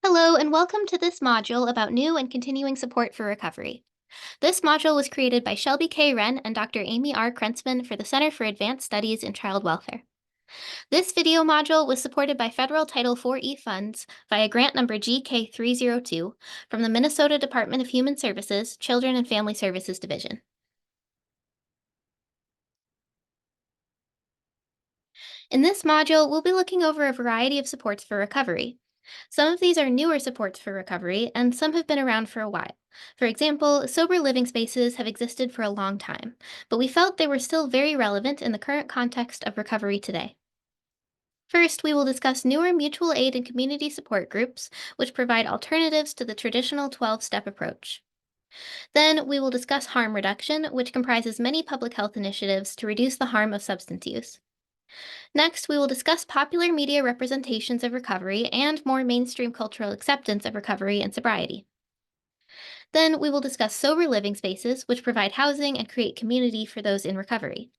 Hello, and welcome to this module about new and continuing support for recovery. This module was created by Shelby K. Wren and Dr. Amy R. Krentzman for the Center for Advanced Studies in Child Welfare. This video module was supported by federal Title IV-E funds via grant number GK302 from the Minnesota Department of Human Services, Children and Family Services Division. In this module, we'll be looking over a variety of supports for recovery. Some of these are newer supports for recovery, and some have been around for a while. For example, sober living spaces have existed for a long time, but we felt they were still very relevant in the current context of recovery today. First, we will discuss newer mutual aid and community support groups, which provide alternatives to the traditional 12-step approach. Then, we will discuss harm reduction, which comprises many public health initiatives to reduce the harm of substance use. Next, we will discuss popular media representations of recovery and more mainstream cultural acceptance of recovery and sobriety. Then, we will discuss sober living spaces, which provide housing and create community for those in recovery.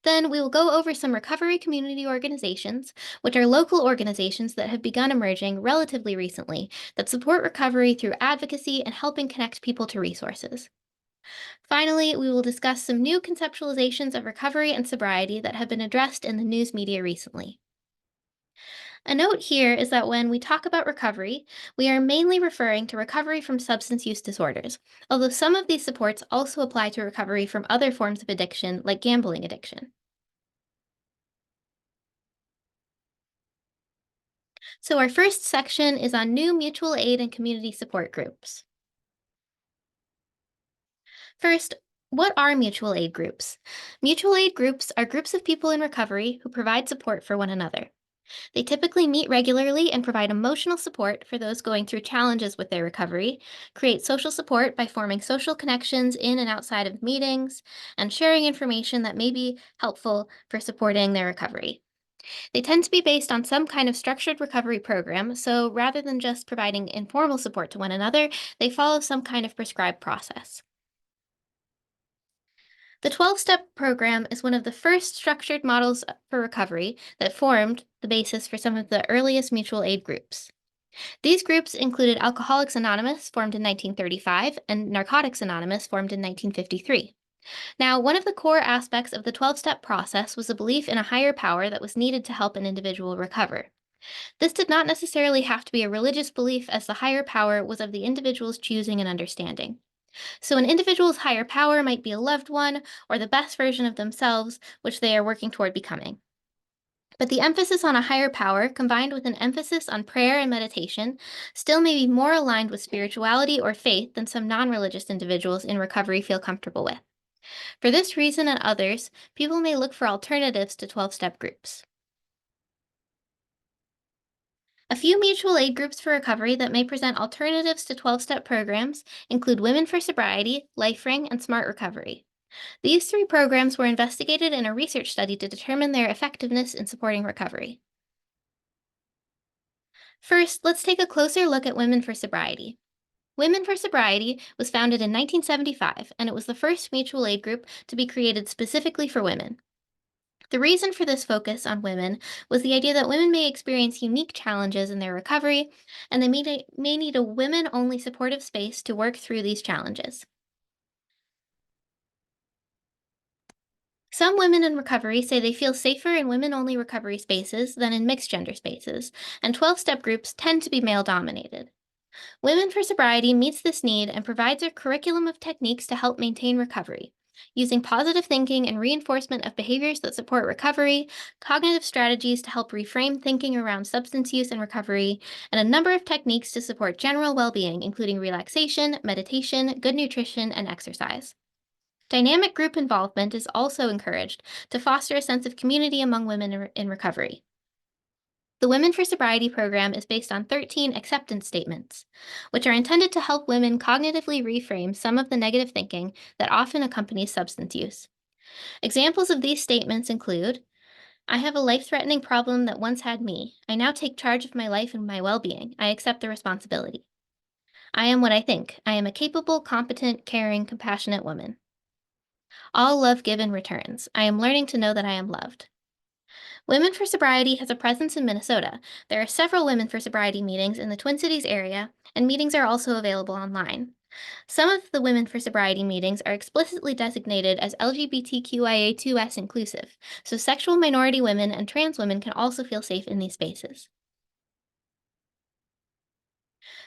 Then, we will go over some recovery community organizations, which are local organizations that have begun emerging relatively recently that support recovery through advocacy and helping connect people to resources. Finally, we will discuss some new conceptualizations of recovery and sobriety that have been addressed in the news media recently. A note here is that when we talk about recovery, we are mainly referring to recovery from substance use disorders, although some of these supports also apply to recovery from other forms of addiction, like gambling addiction. So, our first section is on new mutual aid and community support groups. First, what are mutual aid groups? Mutual aid groups are groups of people in recovery who provide support for one another. They typically meet regularly and provide emotional support for those going through challenges with their recovery, create social support by forming social connections in and outside of meetings, and sharing information that may be helpful for supporting their recovery. They tend to be based on some kind of structured recovery program, so rather than just providing informal support to one another, they follow some kind of prescribed process. The 12-step program is one of the first structured models for recovery that formed the basis for some of the earliest mutual aid groups. These groups included Alcoholics Anonymous, formed in 1935, and Narcotics Anonymous, formed in 1953. Now, one of the core aspects of the 12-step process was a belief in a higher power that was needed to help an individual recover. This did not necessarily have to be a religious belief, as the higher power was of the individual's choosing and understanding. So, an individual's higher power might be a loved one or the best version of themselves, which they are working toward becoming. But the emphasis on a higher power, combined with an emphasis on prayer and meditation, still may be more aligned with spirituality or faith than some non religious individuals in recovery feel comfortable with. For this reason and others, people may look for alternatives to 12-step groups. A few mutual aid groups for recovery that may present alternatives to 12-step programs include Women for Sobriety, LifeRing, and Smart Recovery. These three programs were investigated in a research study to determine their effectiveness in supporting recovery. First, let's take a closer look at Women for Sobriety. Women for Sobriety was founded in 1975, and it was the first mutual aid group to be created specifically for women. The reason for this focus on women was the idea that women may experience unique challenges in their recovery, and they may need a women only supportive space to work through these challenges. Some women in recovery say they feel safer in women only recovery spaces than in mixed gender spaces, and 12-step groups tend to be male dominated. Women for Sobriety meets this need and provides a curriculum of techniques to help maintain recovery, using positive thinking and reinforcement of behaviors that support recovery, cognitive strategies to help reframe thinking around substance use and recovery, and a number of techniques to support general well being, including relaxation, meditation, good nutrition, and exercise. Dynamic group involvement is also encouraged to foster a sense of community among women in recovery. The Women for Sobriety program is based on 13 acceptance statements, which are intended to help women cognitively reframe some of the negative thinking that often accompanies substance use. Examples of these statements include: I have a life threatening problem that once had me. I now take charge of my life and my well being. I accept the responsibility. I am what I think. I am a capable, competent, caring, compassionate woman. All love given returns. I am learning to know that I am loved. Women for Sobriety has a presence in Minnesota. There are several Women for Sobriety meetings in the Twin Cities area, and meetings are also available online. Some of the Women for Sobriety meetings are explicitly designated as LGBTQIA2S inclusive, so sexual minority women and trans women can also feel safe in these spaces.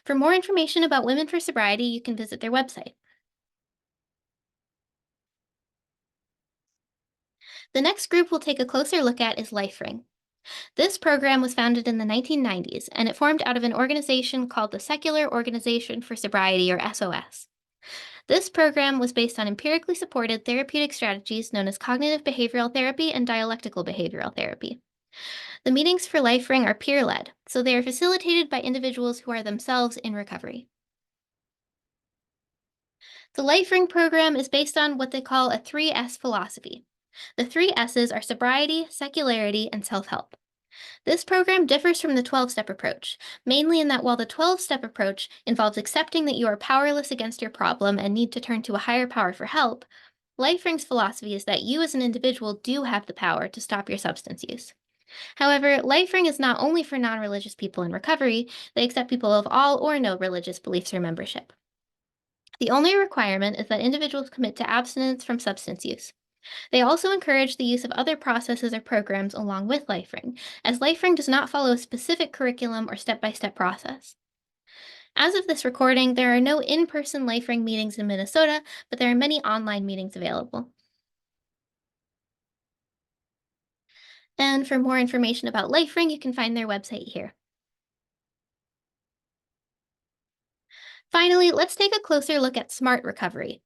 For more information about Women for Sobriety, you can visit their website. The next group we'll take a closer look at is LifeRing. This program was founded in the 1990s, and it formed out of an organization called the Secular Organization for Sobriety, or SOS. This program was based on empirically supported therapeutic strategies known as cognitive behavioral therapy and dialectical behavioral therapy. The meetings for LifeRing are peer led, so they are facilitated by individuals who are themselves in recovery. The LifeRing program is based on what they call a 3S philosophy. The three S's are sobriety, secularity, and self help. This program differs from the 12-step approach, mainly in that while the 12-step approach involves accepting that you are powerless against your problem and need to turn to a higher power for help, LifeRing's philosophy is that you as an individual do have the power to stop your substance use. However, LifeRing is not only for non religious people in recovery, they accept people of all or no religious beliefs or membership. The only requirement is that individuals commit to abstinence from substance use. They also encourage the use of other processes or programs along with LifeRing, as LifeRing does not follow a specific curriculum or step by step process. As of this recording, there are no in person LifeRing meetings in Minnesota, but there are many online meetings available. And for more information about LifeRing, you can find their website here. Finally, let's take a closer look at Smart Recovery.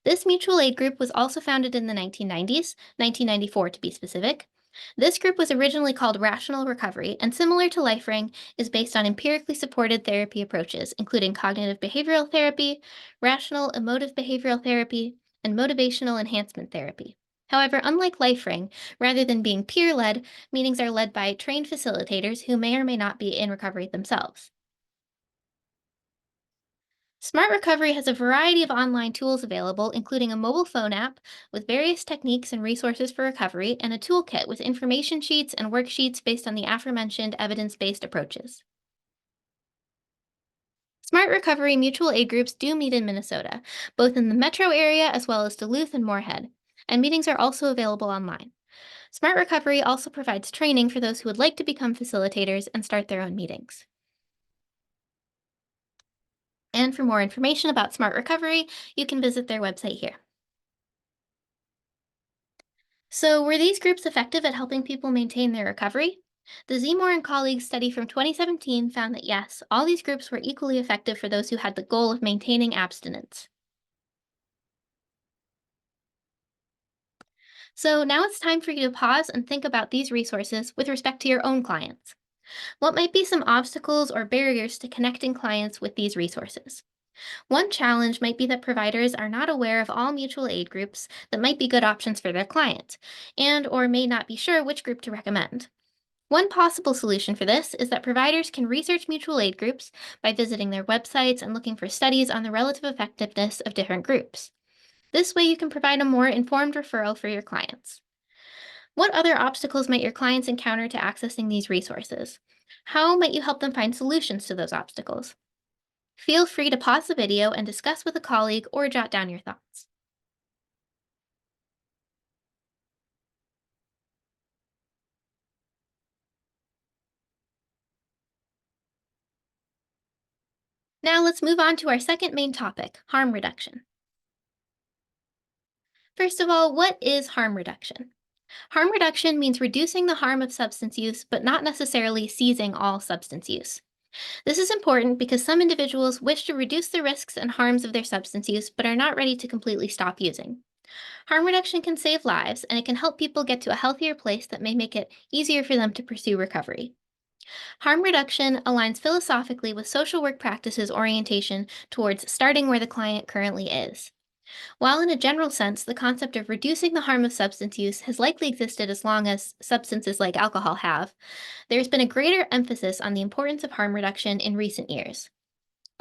This mutual aid group was also founded in the 1990s, 1994 to be specific. This group was originally called Rational Recovery, and similar to LifeRing, is based on empirically supported therapy approaches, including cognitive behavioral therapy, rational emotive behavioral therapy, and motivational enhancement therapy. However, unlike LifeRing, rather than being peer led, meetings are led by trained facilitators who may or may not be in recovery themselves. Smart Recovery has a variety of online tools available, including a mobile phone app with various techniques and resources for recovery, and a toolkit with information sheets and worksheets based on the aforementioned evidence based approaches. Smart Recovery mutual aid groups do meet in Minnesota, both in the metro area as well as Duluth and Moorhead, and meetings are also available online. Smart Recovery also provides training for those who would like to become facilitators and start their own meetings. And for more information about Smart Recovery, you can visit their website here. So, were these groups effective at helping people maintain their recovery? The Zemore and colleagues study from 2017 found that yes, all these groups were equally effective for those who had the goal of maintaining abstinence. So, now it's time for you to pause and think about these resources with respect to your own clients. What might be some obstacles or barriers to connecting clients with these resources? One challenge might be that providers are not aware of all mutual aid groups that might be good options for their client, and or may not be sure which group to recommend. One possible solution for this is that providers can research mutual aid groups by visiting their websites and looking for studies on the relative effectiveness of different groups. This way, you can provide a more informed referral for your clients. What other obstacles might your clients encounter to accessing these resources? How might you help them find solutions to those obstacles? Feel free to pause the video and discuss with a colleague or jot down your thoughts. Now let's move on to our second main topic, harm reduction. First of all, what is harm reduction? Harm reduction means reducing the harm of substance use, but not necessarily ceasing all substance use. This is important because some individuals wish to reduce the risks and harms of their substance use, but are not ready to completely stop using. Harm reduction can save lives, and it can help people get to a healthier place that may make it easier for them to pursue recovery. Harm reduction aligns philosophically with social work practices orientation towards starting where the client currently is. While in a general sense, the concept of reducing the harm of substance use has likely existed as long as substances like alcohol have, there's been a greater emphasis on the importance of harm reduction in recent years.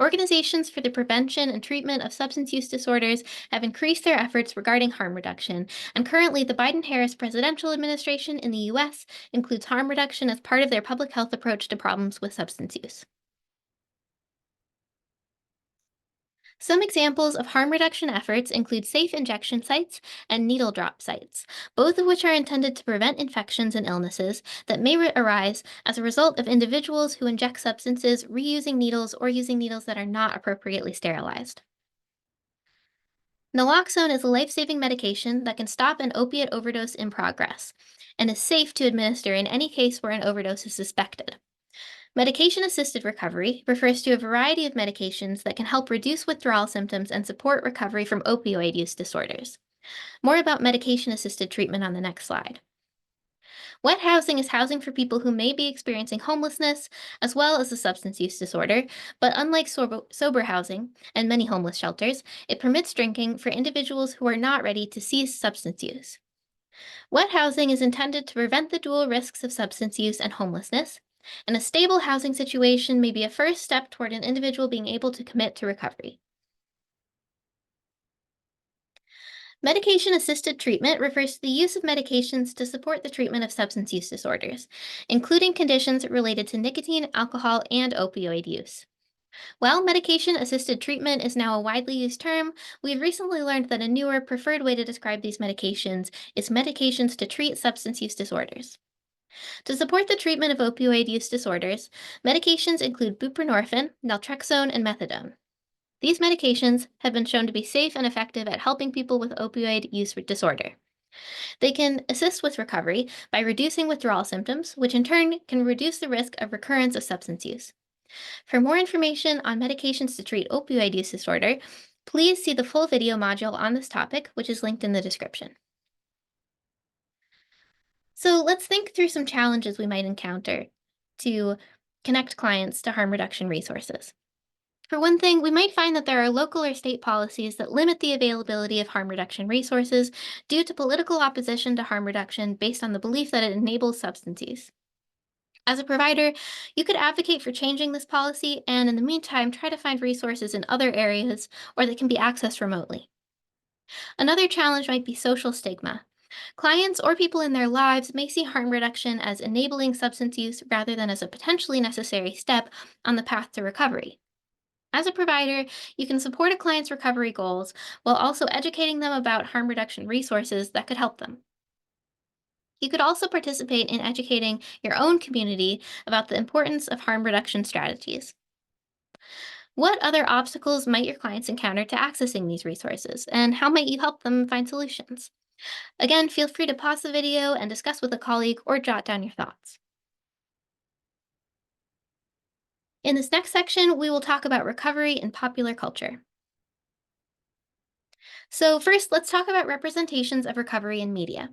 Organizations for the prevention and treatment of substance use disorders have increased their efforts regarding harm reduction, and currently the Biden Harris presidential administration in the U.S. includes harm reduction as part of their public health approach to problems with substance use. Some examples of harm reduction efforts include safe injection sites and needle drop sites, both of which are intended to prevent infections and illnesses that may arise as a result of individuals who inject substances reusing needles or using needles that are not appropriately sterilized. Naloxone is a life saving medication that can stop an opiate overdose in progress and is safe to administer in any case where an overdose is suspected. Medication assisted recovery refers to a variety of medications that can help reduce withdrawal symptoms and support recovery from opioid use disorders. More about medication assisted treatment on the next slide. Wet housing is housing for people who may be experiencing homelessness as well as a substance use disorder, but unlike sober housing and many homeless shelters, it permits drinking for individuals who are not ready to cease substance use. Wet housing is intended to prevent the dual risks of substance use and homelessness, and a stable housing situation may be a first step toward an individual being able to commit to recovery. Medication assisted treatment refers to the use of medications to support the treatment of substance use disorders, including conditions related to nicotine, alcohol, and opioid use. While medication assisted treatment is now a widely used term, we've recently learned that a newer, preferred way to describe these medications is medications to treat substance use disorders. To support the treatment of opioid use disorders, medications include buprenorphine, naltrexone, and methadone. These medications have been shown to be safe and effective at helping people with opioid use disorder. They can assist with recovery by reducing withdrawal symptoms, which in turn can reduce the risk of recurrence of substance use. For more information on medications to treat opioid use disorder, please see the full video module on this topic, which is linked in the description. So let's think through some challenges we might encounter to connect clients to harm reduction resources. For one thing, we might find that there are local or state policies that limit the availability of harm reduction resources due to political opposition to harm reduction based on the belief that it enables substance use. As a provider, you could advocate for changing this policy and, in the meantime, try to find resources in other areas or that can be accessed remotely. Another challenge might be social stigma. Clients or people in their lives may see harm reduction as enabling substance use rather than as a potentially necessary step on the path to recovery. As a provider, you can support a client's recovery goals while also educating them about harm reduction resources that could help them. You could also participate in educating your own community about the importance of harm reduction strategies. What other obstacles might your clients encounter to accessing these resources, and how might you help them find solutions? Again, feel free to pause the video and discuss with a colleague or jot down your thoughts. In this next section, we will talk about recovery in popular culture. So, first, let's talk about representations of recovery in media.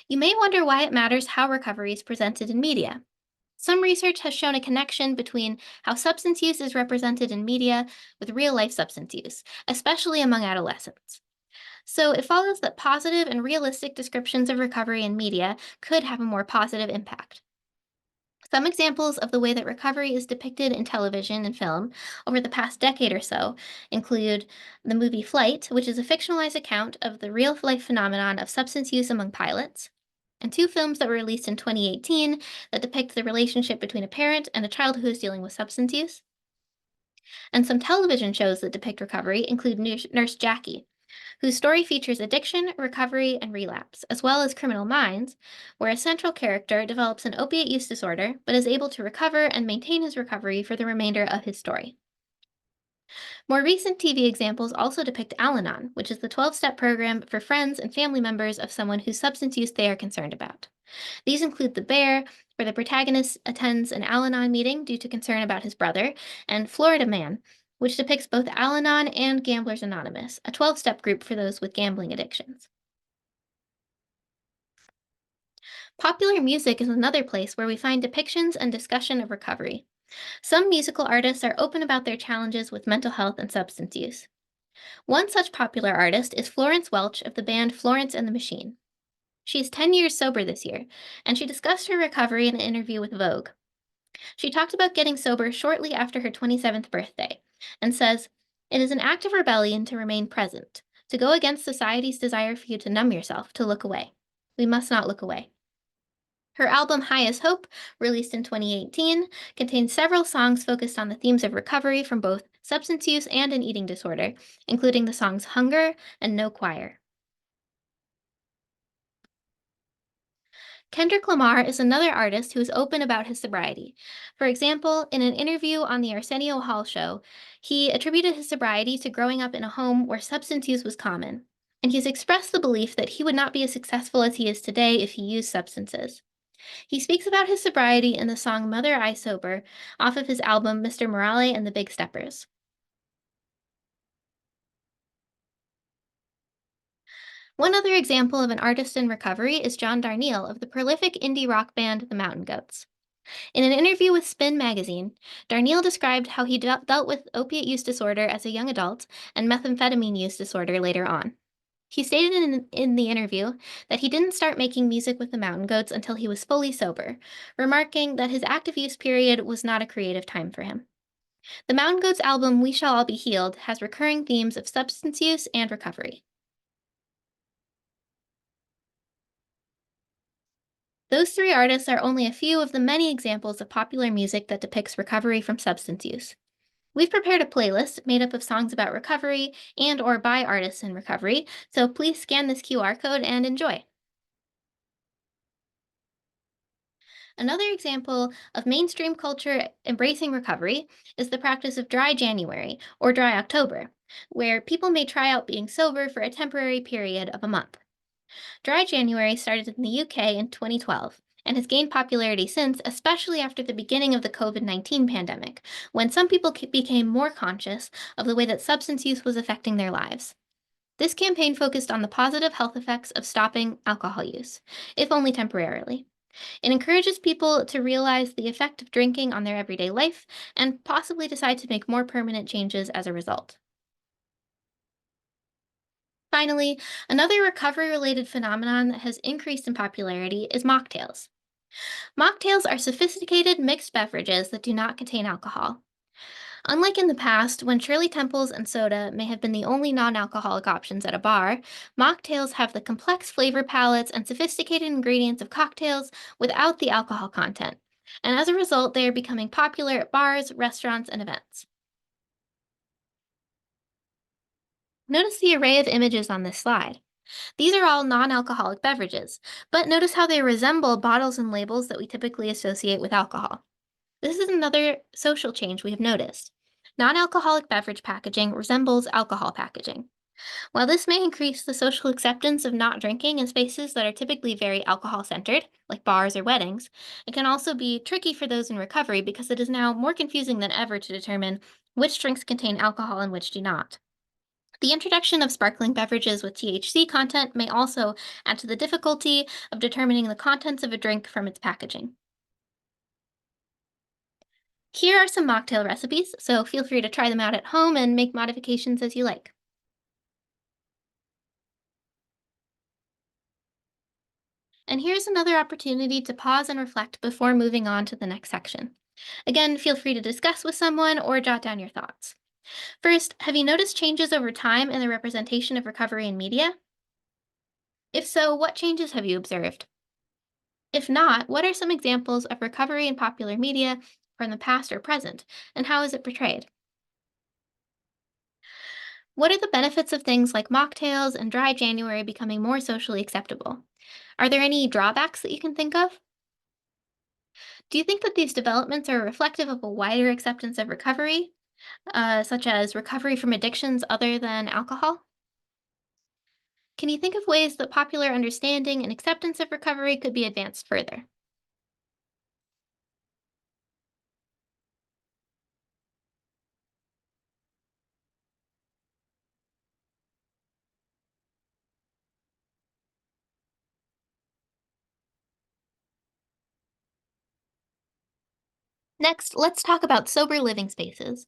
You may wonder why it matters how recovery is presented in media. Some research has shown a connection between how substance use is represented in media with real life substance use, especially among adolescents. So, it follows that positive and realistic descriptions of recovery in media could have a more positive impact. Some examples of the way that recovery is depicted in television and film over the past decade or so include the movie Flight, which is a fictionalized account of the real life phenomenon of substance use among pilots, and two films that were released in 2018 that depict the relationship between a parent and a child who is dealing with substance use. And some television shows that depict recovery include Nurse Jackie, whose story features addiction, recovery, and relapse, as well as Criminal Minds, where a central character develops an opiate use disorder but is able to recover and maintain his recovery for the remainder of his story. More recent TV examples also depict Al Anon, which is the 12-step program for friends and family members of someone whose substance use they are concerned about. These include The Bear, where the protagonist attends an Al Anon meeting due to concern about his brother, and Florida Man, which depicts both Al Anon and Gamblers Anonymous, a 12-step group for those with gambling addictions. Popular music is another place where we find depictions and discussion of recovery. Some musical artists are open about their challenges with mental health and substance use. One such popular artist is Florence Welch of the band Florence and the Machine. She is 10 years sober this year, and she discussed her recovery in an interview with Vogue. She talked about getting sober shortly after her 27th birthday, and says, "It is an act of rebellion to remain present, to go against society's desire for you to numb yourself, to look away. We must not look away." Her album Highest Hope, released in 2018, contains several songs focused on the themes of recovery from both substance use and an eating disorder, including the songs Hunger and No Choir. Kendrick Lamar is another artist who is open about his sobriety. For example, in an interview on the Arsenio Hall show, he attributed his sobriety to growing up in a home where substance use was common. And he's expressed the belief that he would not be as successful as he is today if he used substances. He speaks about his sobriety in the song Mother I Sober off of his album Mr. Morale and the Big Steppers. One other example of an artist in recovery is John Darnielle of the prolific indie rock band The Mountain Goats. In an interview with Spin magazine, Darnielle described how he dealt with opiate use disorder as a young adult and methamphetamine use disorder later on. He stated in the interview that he didn't start making music with the Mountain Goats until he was fully sober, remarking that his active use period was not a creative time for him. The Mountain Goats album We Shall All Be Healed has recurring themes of substance use and recovery. Those three artists are only a few of the many examples of popular music that depicts recovery from substance use. We've prepared a playlist made up of songs about recovery and or by artists in recovery, so please scan this QR code and enjoy. Another example of mainstream culture embracing recovery is the practice of dry January or dry October, where people may try out being sober for a temporary period of a month. Dry January started in the UK in 2012 and has gained popularity since, especially after the beginning of the COVID-19 pandemic, when some people became more conscious of the way that substance use was affecting their lives. This campaign focused on the positive health effects of stopping alcohol use, if only temporarily. It encourages people to realize the effect of drinking on their everyday life and possibly decide to make more permanent changes as a result. Finally, another recovery related phenomenon that has increased in popularity is mocktails. Mocktails are sophisticated mixed beverages that do not contain alcohol. Unlike in the past, when Shirley Temples and soda may have been the only non alcoholic options at a bar, mocktails have the complex flavor palettes and sophisticated ingredients of cocktails without the alcohol content. And as a result, they are becoming popular at bars, restaurants, and events. Notice the array of images on this slide. These are all non alcoholic beverages, but notice how they resemble bottles and labels that we typically associate with alcohol. This is another social change we have noticed. Non alcoholic beverage packaging resembles alcohol packaging. While this may increase the social acceptance of not drinking in spaces that are typically very alcohol centered, like bars or weddings, it can also be tricky for those in recovery because it is now more confusing than ever to determine which drinks contain alcohol and which do not. The introduction of sparkling beverages with THC content may also add to the difficulty of determining the contents of a drink from its packaging. Here are some mocktail recipes, so feel free to try them out at home and make modifications as you like. And here's another opportunity to pause and reflect before moving on to the next section. Again, feel free to discuss with someone or jot down your thoughts. First, have you noticed changes over time in the representation of recovery in media? If so, what changes have you observed? If not, what are some examples of recovery in popular media from the past or present, and how is it portrayed? What are the benefits of things like mocktails and dry January becoming more socially acceptable? Are there any drawbacks that you can think of? Do you think that these developments are reflective of a wider acceptance of recovery, such as recovery from addictions other than alcohol? Can you think of ways that popular understanding and acceptance of recovery could be advanced further? Next, let's talk about sober living spaces.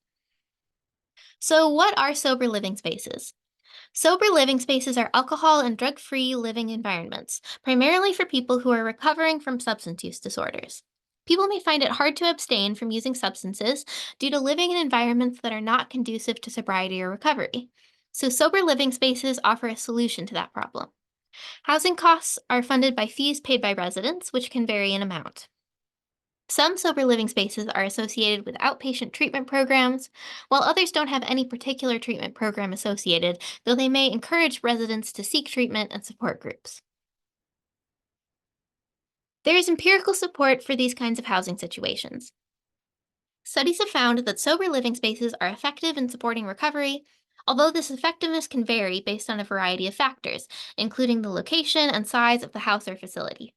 So, what are sober living spaces? Sober living spaces are alcohol and drug free living environments, primarily for people who are recovering from substance use disorders. People may find it hard to abstain from using substances due to living in environments that are not conducive to sobriety or recovery. So, sober living spaces offer a solution to that problem. Housing costs are funded by fees paid by residents, which can vary in amount. Some sober living spaces are associated with outpatient treatment programs, while others don't have any particular treatment program associated, though they may encourage residents to seek treatment and support groups. There is empirical support for these kinds of housing situations. Studies have found that sober living spaces are effective in supporting recovery, although this effectiveness can vary based on a variety of factors, including the location and size of the house or facility.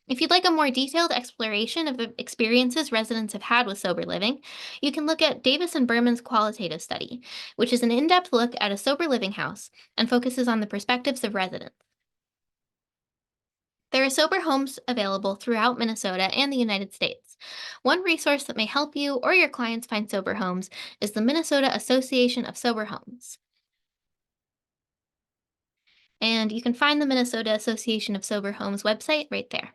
If you'd like a more detailed exploration of the experiences residents have had with sober living, you can look at Davis and Berman's qualitative study, which is an in depth look at a sober living house and focuses on the perspectives of residents. There are sober homes available throughout Minnesota and the United States. One resource that may help you or your clients find sober homes is the Minnesota Association of Sober Homes. And you can find the Minnesota Association of Sober Homes website right there.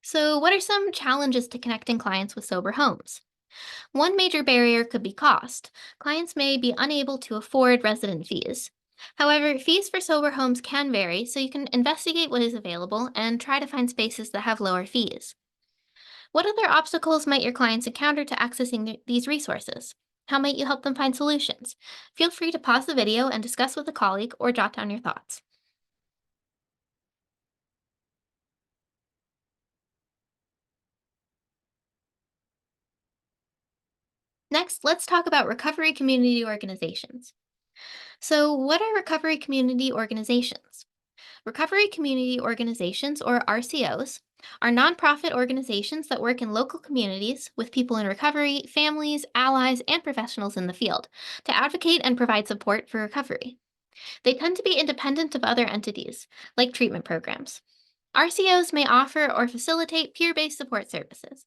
So, what are some challenges to connecting clients with sober homes? One major barrier could be cost. Clients may be unable to afford resident fees. However, fees for sober homes can vary, so you can investigate what is available and try to find spaces that have lower fees. What other obstacles might your clients encounter to accessing these resources? How might you help them find solutions? Feel free to pause the video and discuss with a colleague or jot down your thoughts. Next, let's talk about recovery community organizations. So, what are recovery community organizations? Recovery community organizations, or RCOs, are nonprofit organizations that work in local communities with people in recovery, families, allies, and professionals in the field to advocate and provide support for recovery. They tend to be independent of other entities, like treatment programs. RCOs may offer or facilitate peer based support services.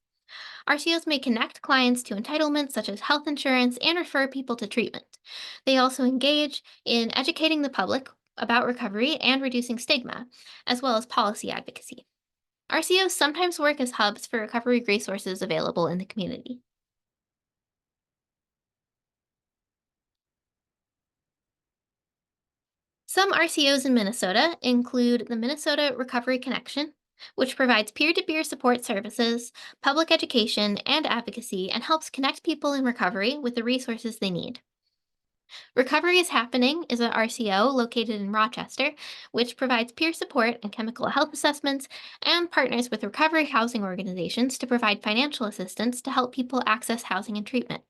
RCOs may connect clients to entitlements such as health insurance and refer people to treatment. They also engage in educating the public about recovery and reducing stigma, as well as policy advocacy. RCOs sometimes work as hubs for recovery resources available in the community. Some RCOs in Minnesota include the Minnesota Recovery Connection, which provides peer to peer support services, public education, and advocacy, and helps connect people in recovery with the resources they need. Recovery is Happening is an RCO located in Rochester, which provides peer support and chemical health assessments and partners with recovery housing organizations to provide financial assistance to help people access housing and treatment.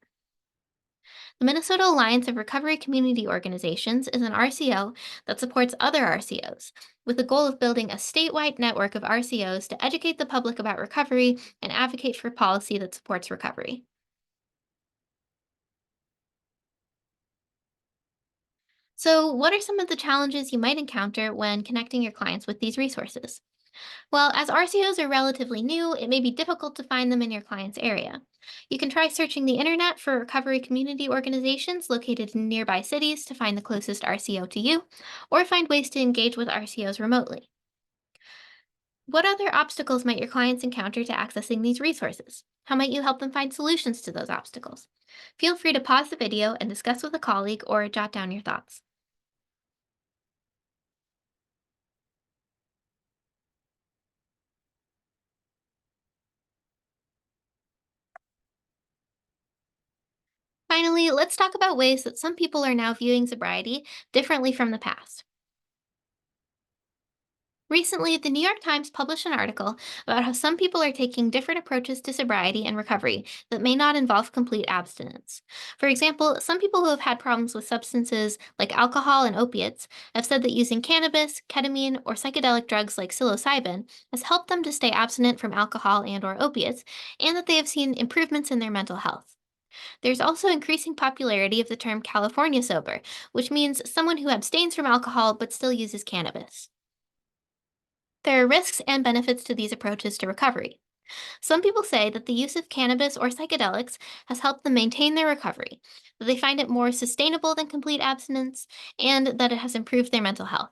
The Minnesota Alliance of Recovery Community Organizations is an RCO that supports other RCOs, with the goal of building a statewide network of RCOs to educate the public about recovery and advocate for policy that supports recovery. So, what are some of the challenges you might encounter when connecting your clients with these resources? Well, as RCOs are relatively new, it may be difficult to find them in your client's area. You can try searching the internet for recovery community organizations located in nearby cities to find the closest RCO to you, or find ways to engage with RCOs remotely. What other obstacles might your clients encounter to accessing these resources? How might you help them find solutions to those obstacles? Feel free to pause the video and discuss with a colleague or jot down your thoughts. Finally, let's talk about ways that some people are now viewing sobriety differently from the past. Recently, the New York Times published an article about how some people are taking different approaches to sobriety and recovery that may not involve complete abstinence. For example, some people who have had problems with substances like alcohol and opiates have said that using cannabis, ketamine, or psychedelic drugs like psilocybin has helped them to stay abstinent from alcohol and or opiates, and that they have seen improvements in their mental health. There's also increasing popularity of the term California sober, which means someone who abstains from alcohol but still uses cannabis. There are risks and benefits to these approaches to recovery. Some people say that the use of cannabis or psychedelics has helped them maintain their recovery, that they find it more sustainable than complete abstinence, and that it has improved their mental health.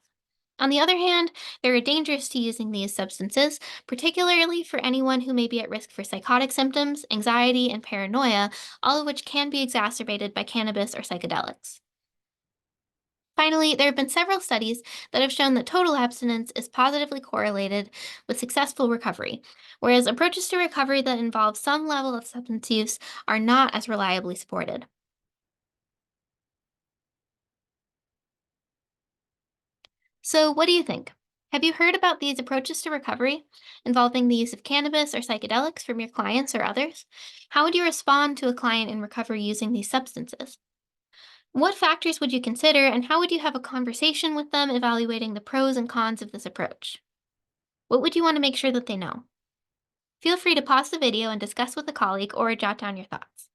On the other hand, there are dangers to using these substances, particularly for anyone who may be at risk for psychotic symptoms, anxiety, and paranoia, all of which can be exacerbated by cannabis or psychedelics. Finally, there have been several studies that have shown that total abstinence is positively correlated with successful recovery, whereas approaches to recovery that involve some level of substance use are not as reliably supported. So, what do you think? Have you heard about these approaches to recovery involving the use of cannabis or psychedelics from your clients or others? How would you respond to a client in recovery using these substances? What factors would you consider, and how would you have a conversation with them evaluating the pros and cons of this approach? What would you want to make sure that they know? Feel free to pause the video and discuss with a colleague or jot down your thoughts.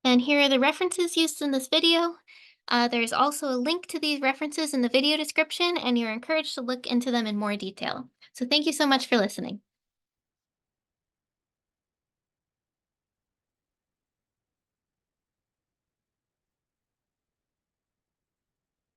And here are the references used in this video. There's also a link to these references in the video description, and you're encouraged to look into them in more detail. So thank you so much for listening.